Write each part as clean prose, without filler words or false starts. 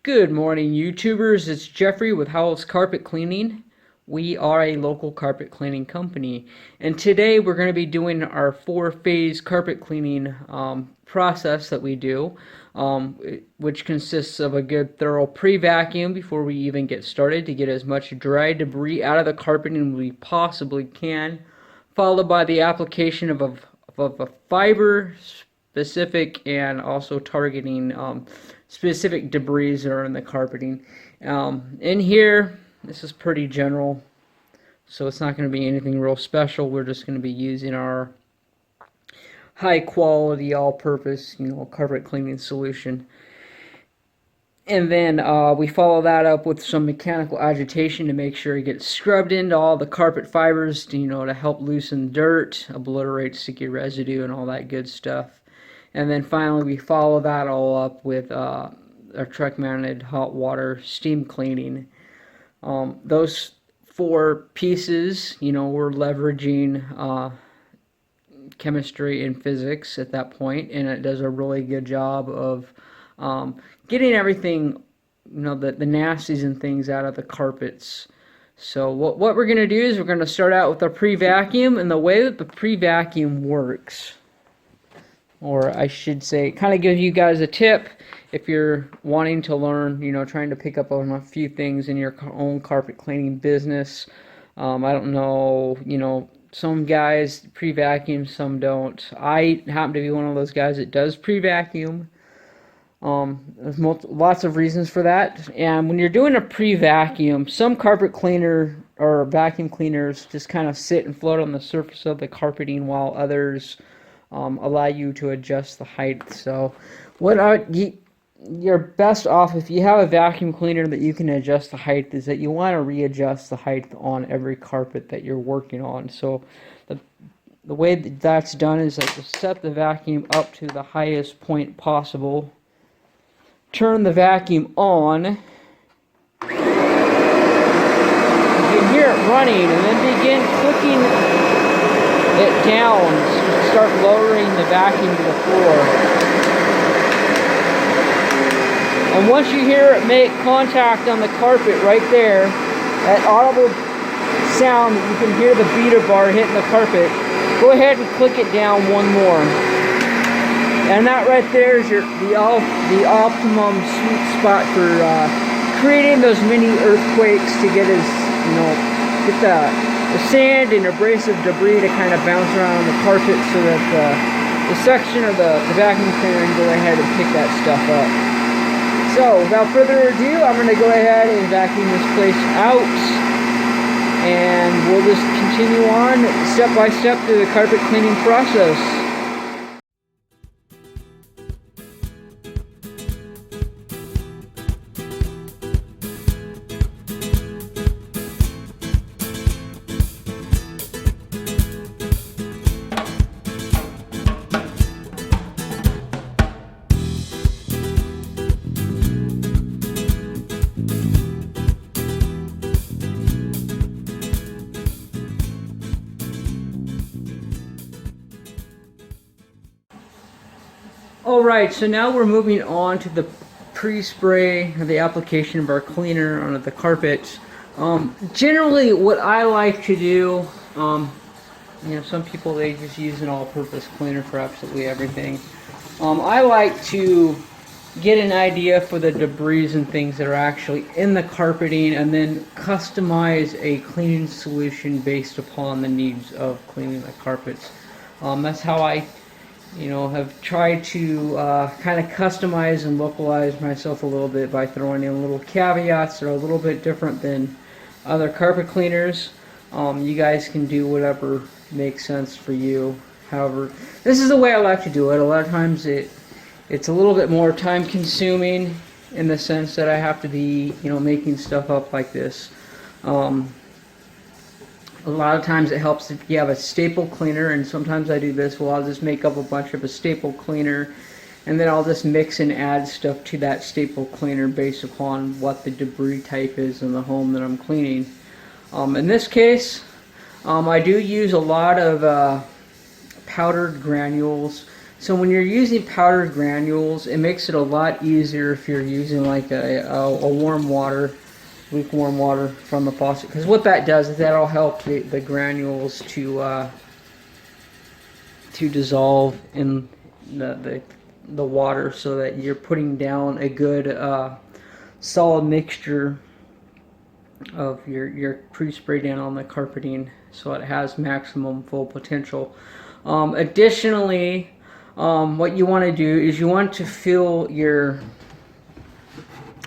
Good morning, YouTubers. It's Jeffrey with Howells Carpet Cleaning. We are a local carpet cleaning company, and today we're going to be doing our four-phase carpet cleaning process that we do, which consists of a good thorough pre-vacuum before we even get started to get as much dry debris out of the carpeting as we possibly can, followed by the application of a fiber specific and also targeting specific debris that are in the carpeting. In here, this is pretty general, so it's not going to be anything real special. We're just going to be using our high quality all-purpose, carpet cleaning solution. And then we follow that up with some mechanical agitation to make sure it gets scrubbed into all the carpet fibers, to help loosen dirt, obliterate sticky residue, and all that good stuff. And then finally we follow that all up with our truck-mounted hot water steam cleaning. Those four pieces, we're leveraging chemistry and physics at that point, and it does a really good job of getting everything, the nasties and things out of the carpets. So what we're going to do is we're going to start out with our pre-vacuum, and the way that the pre-vacuum works, or I should say, kind of give you guys a tip if you're wanting to learn, trying to pick up on a few things in your own carpet cleaning business. I don't know, some guys pre-vacuum, some don't. I happen to be one of those guys that does pre-vacuum. There's lots of reasons for that. And when you're doing a pre-vacuum, some carpet cleaner or vacuum cleaners just kind of sit and float on the surface of the carpeting, while others allow you to adjust the height. So you're best off, if you have a vacuum cleaner that you can adjust the height, is that you want to readjust the height on every carpet that you're working on. So the way that's done is that you set the vacuum up to the highest point possible, turn the vacuum on, you can hear it running, and then begin clicking it down, start lowering the vacuum to the floor. And once you hear it make contact on the carpet right there, that audible sound that you can hear the beater bar hitting the carpet, go ahead and click it down one more. And that right there is the optimum sweet spot for creating those mini earthquakes, to get get the sand and abrasive debris to kind of bounce around the carpet, so that the section of the vacuum cleaner can go ahead and pick that stuff up. So without further ado, I'm going to go ahead and vacuum this place out, and we'll just continue on step by step through the carpet cleaning process. Alright, so now we're moving on to the pre-spray, or the application of our cleaner onto the carpet. Generally, what I like to do, some people, they just use an all-purpose cleaner for absolutely everything. I like to get an idea for the debris and things that are actually in the carpeting, and then customize a cleaning solution based upon the needs of cleaning the carpets. That's how I have tried to kind of customize and localize myself a little bit, by throwing in little caveats that are a little bit different than other carpet cleaners. You guys can do whatever makes sense for you. However, this is the way I like to do it. A lot of times it's a little bit more time consuming, in the sense that I have to be making stuff up like this. A lot of times it helps if you have a staple cleaner, and sometimes I do this. Well, I'll just make up a bunch of a staple cleaner, and then I'll just mix and add stuff to that staple cleaner based upon what the debris type is in the home that I'm cleaning. In this case, I do use a lot of powdered granules So when you're using powdered granules, it makes it a lot easier if you're using like a warm water, lukewarm water from the faucet. Because what that does is that'll help the granules to dissolve in the water, so that you're putting down a good solid mixture of your pre-spray down on the carpeting, so it has maximum full potential. Additionally, what you want to do is you want to fill your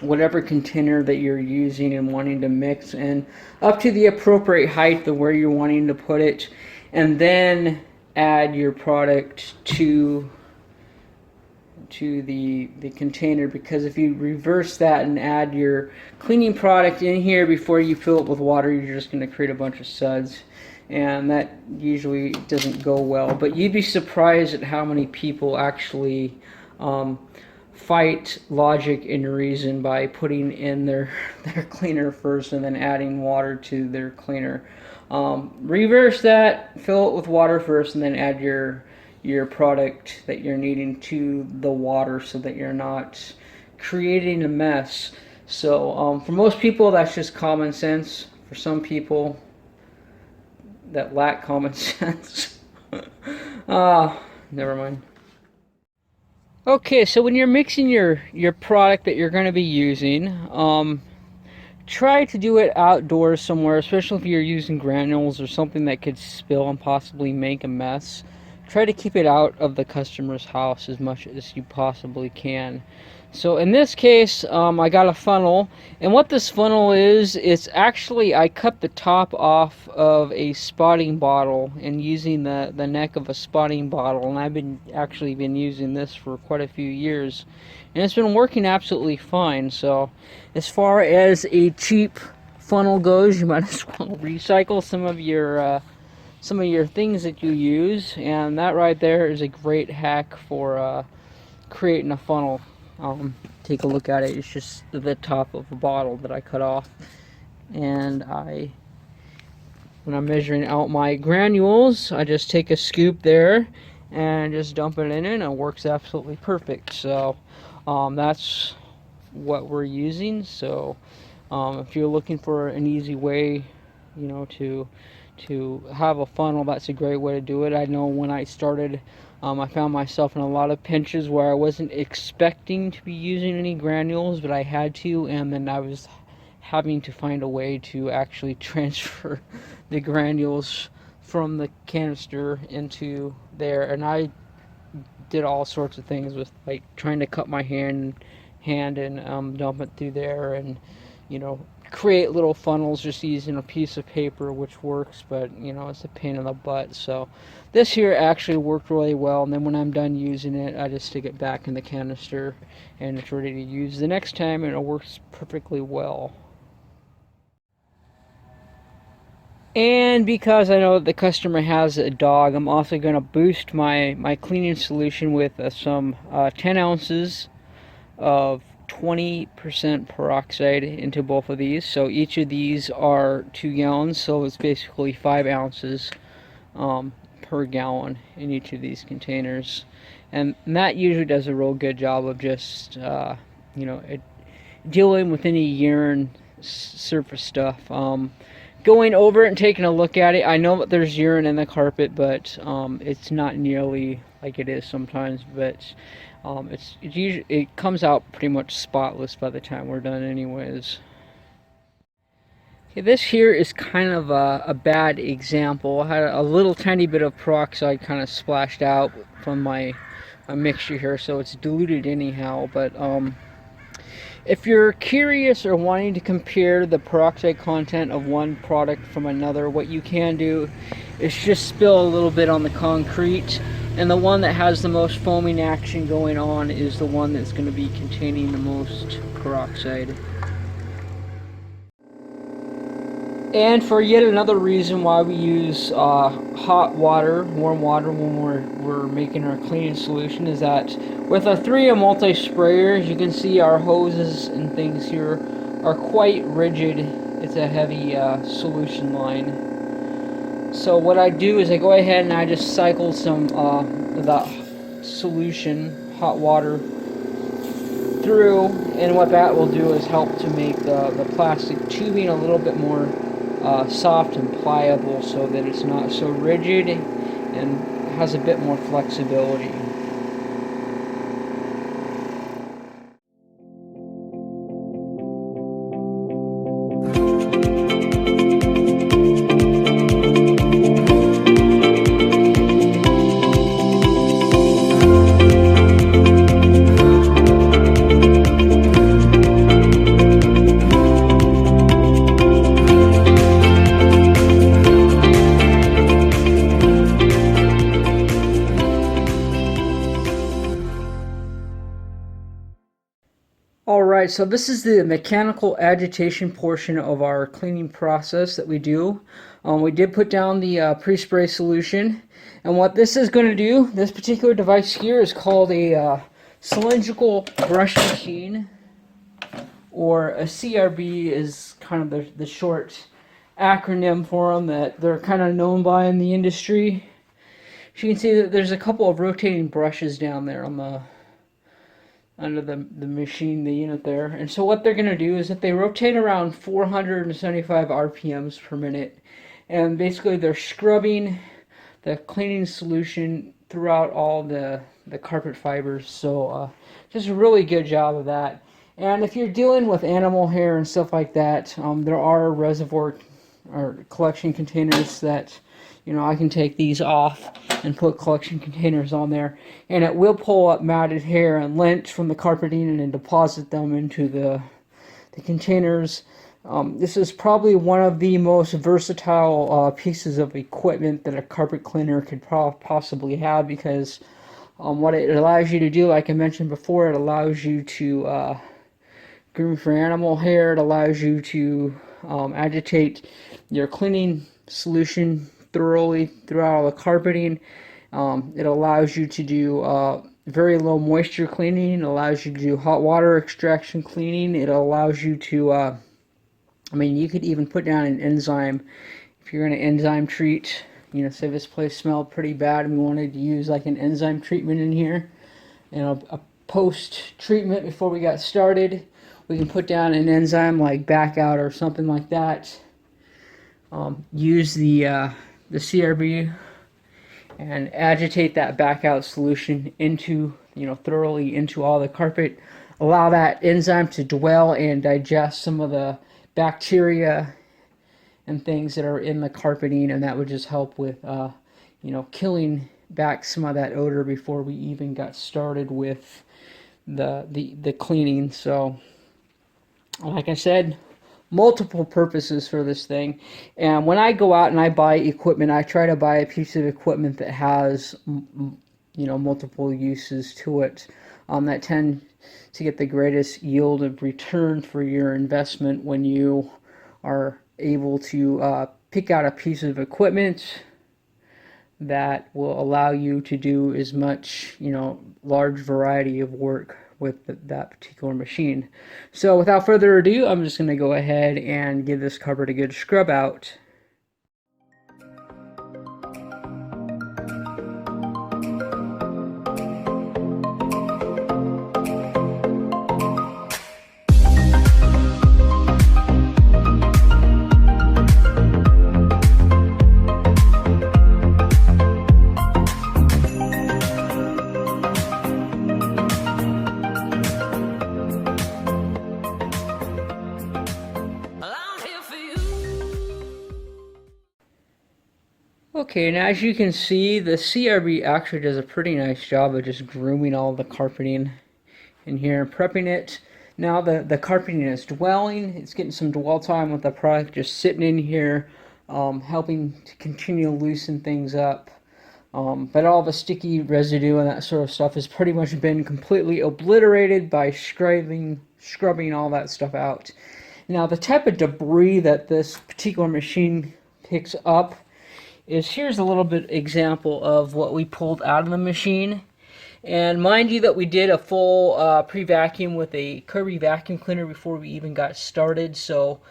whatever container that you're using and wanting to mix in up to the appropriate height of where you're wanting to put it, and then add your product to the container. Because if you reverse that and add your cleaning product in here before you fill it with water, you're just going to create a bunch of suds, and that usually doesn't go well. But you'd be surprised at how many people actually fight logic and reason by putting in their cleaner first and then adding water to their cleaner. Reverse that, fill it with water first, and then add your product that you're needing to the water, so that you're not creating a mess. So for most people, that's just common sense. For some people that lack common sense, never mind. Okay, so when you're mixing your product that you're going to be using, try to do it outdoors somewhere, especially if you're using granules or something that could spill and possibly make a mess. Try to keep it out of the customer's house as much as you possibly can. So in this case, I got a funnel, and what this funnel is, it's actually, I cut the top off of a spotting bottle and using the neck of a spotting bottle, and I've actually been using this for quite a few years, and it's been working absolutely fine. So as far as a cheap funnel goes, you might as well recycle some of your things that you use, and that right there is a great hack for creating a funnel. Take a look at it. It's just the top of a bottle that I cut off, and when I'm measuring out my granules, I just take a scoop there and just dump it in, and it works absolutely perfect. So that's what we're using. So if you're looking for an easy way, to have a funnel, that's a great way to do it. I know when I started, I found myself in a lot of pinches where I wasn't expecting to be using any granules, but I had to, and then I was having to find a way to actually transfer the granules from the canister into there, and I did all sorts of things with, like, trying to cut my hand and dump it through there, and create little funnels just using a piece of paper, which works, but it's a pain in the butt. So this here actually worked really well, and then when I'm done using it, I just stick it back in the canister and it's ready to use the next time, and it works perfectly well. And because I know that the customer has a dog, I'm also going to boost my cleaning solution with some 10 ounces of 20% peroxide into both of these. So each of these are 2 gallons, so it's basically 5 ounces per gallon in each of these containers, and that usually does a real good job of just dealing with any urine surface stuff. Going over it and taking a look at it, I know that there's urine in the carpet, but it's not nearly like it is sometimes, but it comes out pretty much spotless by the time we're done anyways. Okay, this here is kind of a bad example. I had a little tiny bit of peroxide kind of splashed out from my mixture here, so it's diluted anyhow, but if you're curious or wanting to compare the peroxide content of one product from another, what you can do is just spill a little bit on the concrete, and the one that has the most foaming action going on is the one that's going to be containing the most peroxide. And for yet another reason why we use hot water, warm water when we're making our cleaning solution, is that with a 3M multi-sprayer, as you can see, our hoses and things here are quite rigid. It's a heavy solution line. So what I do is I go ahead and I just cycle some the solution, hot water, through, and what that will do is help to make the plastic tubing a little bit more soft and pliable, so that it's not so rigid and has a bit more flexibility. Alright, so this is the mechanical agitation portion of our cleaning process that we do. We did put down the pre-spray solution, and what this is going to do, this particular device here is called a cylindrical brush machine, or a CRB is kind of the short acronym for them that they're kind of known by in the industry. So you can see that there's a couple of rotating brushes down there on the under the machine, the unit there. And so what they're going to do is that they rotate around 475 RPMs per minute, and basically they're scrubbing the cleaning solution throughout all the carpet fibers. So just a really good job of that. And if you're dealing with animal hair and stuff like that, there are reservoir or collection containers that, you know, I can take these off and put collection containers on there, and it will pull up matted hair and lint from the carpeting and then deposit them into the containers. This is probably one of the most versatile pieces of equipment that a carpet cleaner could possibly have, because what it allows you to do, like I mentioned before, it allows you to groom for animal hair. It allows you to agitate your cleaning solution thoroughly throughout all the carpeting. It allows you to do very low moisture cleaning. It allows you to do hot water extraction cleaning. It allows you to, I mean, you could even put down an enzyme if you're going to enzyme treat. You know, say this place smelled pretty bad and we wanted to use like an enzyme treatment in here, you know, a post treatment before we got started. We can put down an enzyme like back out or something like that. Use the CRB and agitate that back out solution into, you know, thoroughly into all the carpet. Allow that enzyme to dwell and digest some of the bacteria and things that are in the carpeting, and that would just help with, you know, killing back some of that odor before we even got started with the cleaning. So, like I said, multiple purposes for this thing. And when I go out and I buy equipment, I try to buy a piece of equipment that has, you know, multiple uses to it, that tend to get the greatest yield of return for your investment when you are able to pick out a piece of equipment that will allow you to do as much, you know, large variety of work with that particular machine. So without further ado, I'm just going to go ahead and give this carpet a good scrub out. Okay, and as you can see, the CRB actually does a pretty nice job of just grooming all the carpeting in here and prepping it. Now the carpeting is dwelling. It's getting some dwell time with the product just sitting in here, helping to continue to loosen things up. But all the sticky residue and that sort of stuff has pretty much been completely obliterated by scrubbing all that stuff out. Now the type of debris that this particular machine picks up is, here's a little bit example of what we pulled out of the machine. And mind you that we did a full pre-vacuum with a Kirby vacuum cleaner before we even got started. So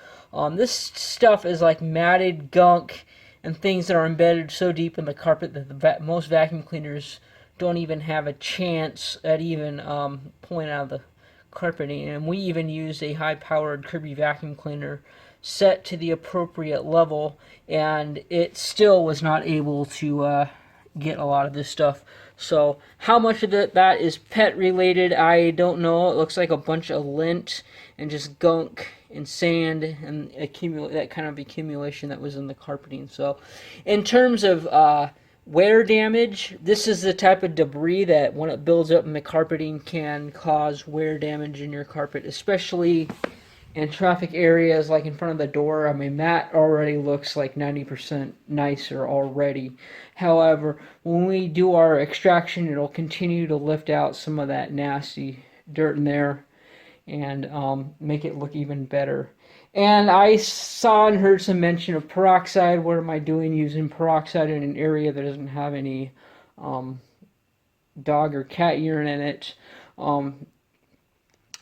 this stuff is like matted gunk and things that are embedded so deep in the carpet that most vacuum cleaners don't even have a chance at even pulling out of the carpeting. And we even used a high-powered Kirby vacuum cleaner set to the appropriate level, and it still was not able to get a lot of this stuff. So how much of that is pet related, I don't know. It looks like a bunch of lint and just gunk and sand and that kind of accumulation that was in the carpeting. So in terms of wear damage, this is the type of debris that when it builds up in the carpeting can cause wear damage in your carpet, especially in traffic areas like in front of the door. I mean, that already looks like 90% nicer already. However, when we do our extraction, it'll continue to lift out some of that nasty dirt in there and make it look even better. And I saw and heard some mention of peroxide. What am I doing using peroxide in an area that doesn't have any dog or cat urine in it?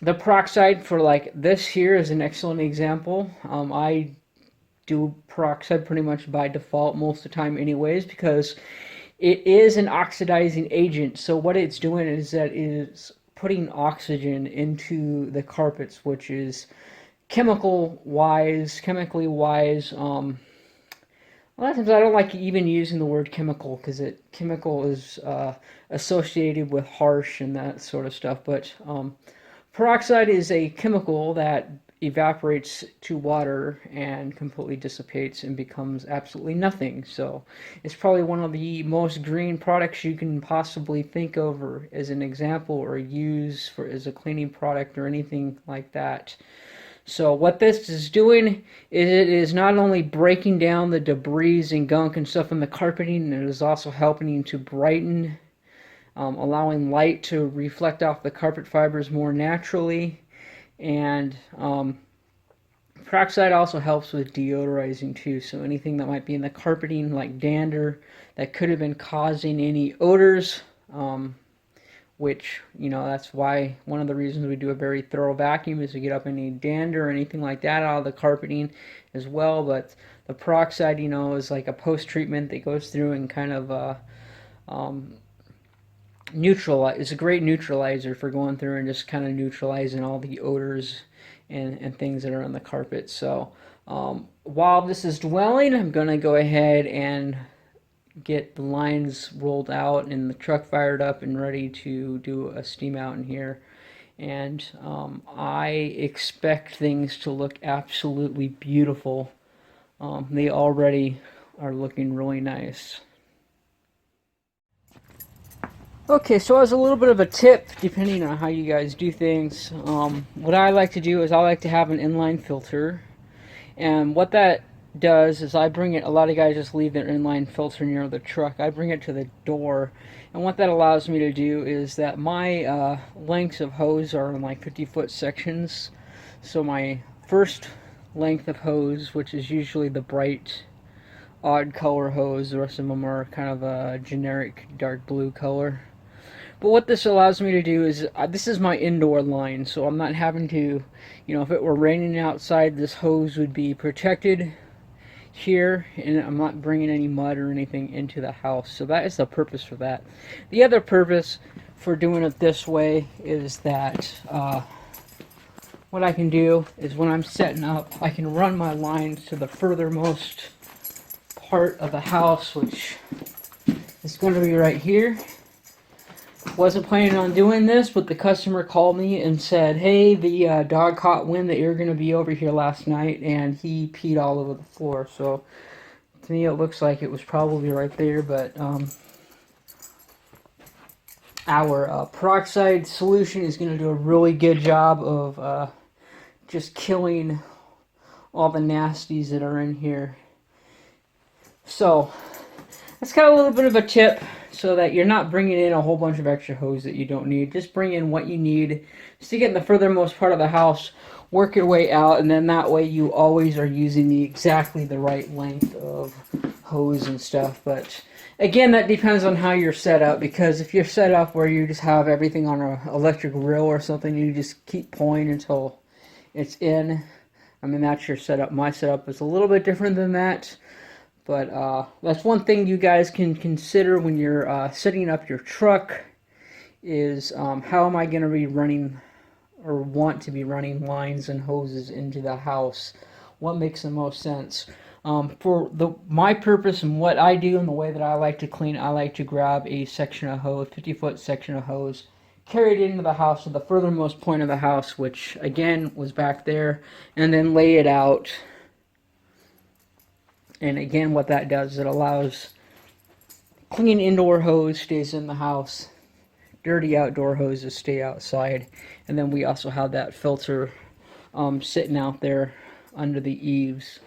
The peroxide for like this here is an excellent example. I do peroxide pretty much by default most of the time anyways, because it is an oxidizing agent. So what it's doing is that it is putting oxygen into the carpets, which is chemically wise. A lot of times I don't like even using the word chemical because chemical is associated with harsh and that sort of stuff. But peroxide is a chemical that evaporates to water and completely dissipates and becomes absolutely nothing. So it's probably one of the most green products you can possibly think of or as an example or use for as a cleaning product or anything like that. So what this is doing is it is not only breaking down the debris and gunk and stuff in the carpeting, it is also helping to brighten, allowing light to reflect off the carpet fibers more naturally. And peroxide also helps with deodorizing too. So anything that might be in the carpeting, like dander, that could have been causing any odors, which, you know, that's why one of the reasons we do a very thorough vacuum is to get up any dander or anything like that out of the carpeting as well. But the peroxide, you know, is like a post-treatment that goes through and kind of neutralize. It's a great neutralizer for going through and just kind of neutralizing all the odors and things that are on the carpet. So while this is dwelling, I'm going to go ahead and get the lines rolled out and the truck fired up and ready to do a steam out in here. And I expect things to look absolutely beautiful. They already are looking really nice. Okay, so as a little bit of a tip, depending on how you guys do things, what I like to do is I like to have an inline filter. And what that does is I bring it, a lot of guys just leave their inline filter near the truck. I bring it to the door. And what that allows me to do is that my lengths of hose are in like 50-foot sections. So my first length of hose, which is usually the bright odd color hose, the rest of them are kind of a generic dark blue color. But what this allows me to do is, this is my indoor line, so I'm not having to, you know, if it were raining outside, this hose would be protected here, and I'm not bringing any mud or anything into the house. So that is the purpose for that. The other purpose for doing it this way is that what I can do is when I'm setting up, I can run my lines to the furthermost part of the house, which is going to be right here. Wasn't planning on doing this, but the customer called me and said, hey, the dog caught wind that you were going to be over here last night, and he peed all over the floor. So to me it looks like it was probably right there, but our peroxide solution is going to do a really good job of just killing all the nasties that are in here. So that's kind of a little bit of a tip, so that you're not bringing in a whole bunch of extra hose that you don't need. Just bring in what you need. Stick it in the furthermost part of the house, work your way out, and then that way you always are using exactly the right length of hose and stuff. But again, that depends on how you're set up, because if you're set up where you just have everything on an electric reel or something, you just keep pulling until it's in. I mean, that's your setup. My setup is a little bit different than that. But that's one thing you guys can consider when you're setting up your truck is how am I going to be running or want to be running lines and hoses into the house? What makes the most sense? For my purpose and what I do and the way that I like to clean, I like to grab a section of hose, 50-foot section of hose, carry it into the house to the furthermost point of the house, which again was back there, and then lay it out. And again, what that does is it allows clean indoor hose stays in the house, dirty outdoor hoses stay outside, and then we also have that filter sitting out there under the eaves